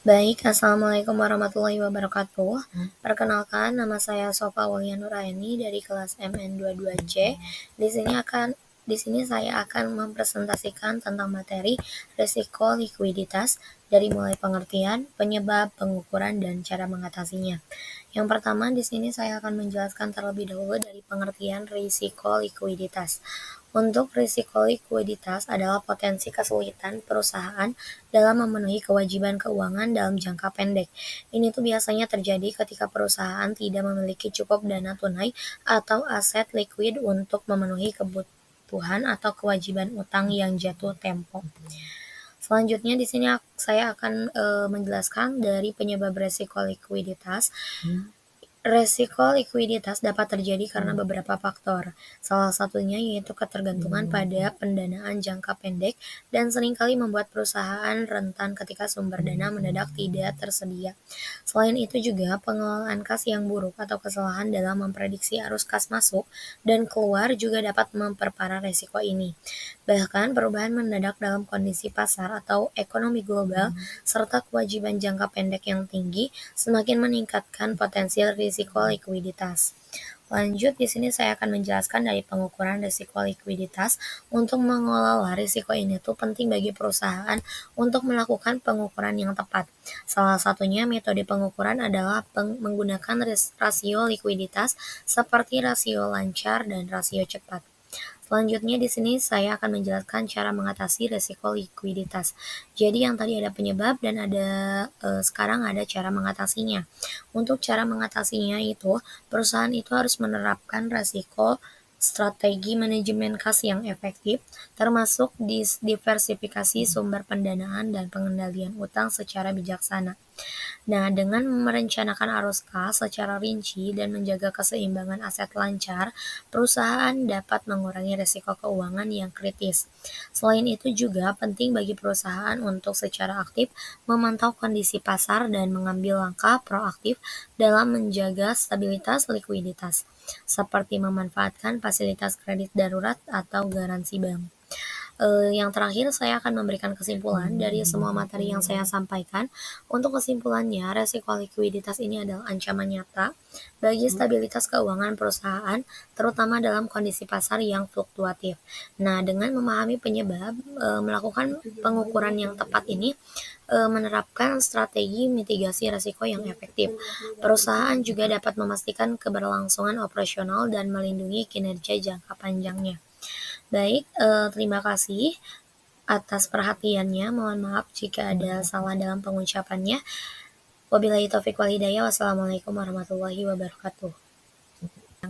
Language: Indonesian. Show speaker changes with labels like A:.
A: Baik, assalamualaikum warahmatullahi wabarakatuh. Perkenalkan, nama saya Sofa Aulia Nuraini dari kelas MN22C. Di sini saya akan mempresentasikan tentang materi risiko likuiditas dari mulai pengertian, penyebab, pengukuran, dan cara mengatasinya. Yang pertama, di sini saya akan menjelaskan terlebih dahulu dari pengertian risiko likuiditas. Untuk risiko likuiditas adalah potensi kesulitan perusahaan dalam memenuhi kewajiban keuangan dalam jangka pendek. Ini tuh biasanya terjadi ketika perusahaan tidak memiliki cukup dana tunai atau aset likuid untuk memenuhi kebutuhan atau kewajiban utang yang jatuh tempo. Selanjutnya di sini saya akan menjelaskan dari penyebab risiko likuiditas. Resiko likuiditas dapat terjadi karena beberapa faktor. Salah satunya yaitu ketergantungan pada pendanaan jangka pendek dan seringkali membuat perusahaan rentan ketika sumber dana mendadak tidak tersedia. Selain itu juga pengelolaan kas yang buruk atau kesalahan dalam memprediksi arus kas masuk dan keluar juga dapat memperparah resiko ini. Bahkan perubahan mendadak dalam kondisi pasar atau ekonomi global serta kewajiban jangka pendek yang tinggi semakin meningkatkan potensi risiko likuiditas. Lanjut, di sini saya akan menjelaskan dari pengukuran risiko likuiditas. Untuk mengelola risiko ini tuh penting bagi perusahaan untuk melakukan pengukuran yang tepat. Salah satunya metode pengukuran adalah menggunakan rasio likuiditas seperti rasio lancar dan rasio cepat. Selanjutnya di sini saya akan menjelaskan cara mengatasi risiko likuiditas. Jadi yang tadi ada penyebab dan sekarang ada cara mengatasinya. Untuk cara mengatasinya itu, perusahaan itu harus menerapkan risiko strategi manajemen kas yang efektif, termasuk diversifikasi sumber pendanaan dan pengendalian utang secara bijaksana. Nah, dengan merencanakan arus kas secara rinci dan menjaga keseimbangan aset lancar, perusahaan dapat mengurangi risiko keuangan yang kritis. Selain itu juga penting bagi perusahaan untuk secara aktif memantau kondisi pasar dan mengambil langkah proaktif dalam menjaga stabilitas likuiditas, seperti memanfaatkan fasilitas kredit darurat atau garansi bank. Yang terakhir saya akan memberikan kesimpulan dari semua materi yang saya sampaikan. Untuk kesimpulannya, resiko likuiditas ini adalah ancaman nyata bagi stabilitas keuangan perusahaan, terutama dalam kondisi pasar yang fluktuatif. Nah, dengan memahami penyebab, melakukan pengukuran yang tepat ini, menerapkan strategi mitigasi risiko yang efektif. Perusahaan juga dapat memastikan keberlangsungan operasional dan melindungi kinerja jangka panjangnya. Baik, terima kasih atas perhatiannya. Mohon maaf jika ada salah dalam pengucapannya. Wabillahi taufiq wal hidayah. Wassalamualaikum warahmatullahi wabarakatuh.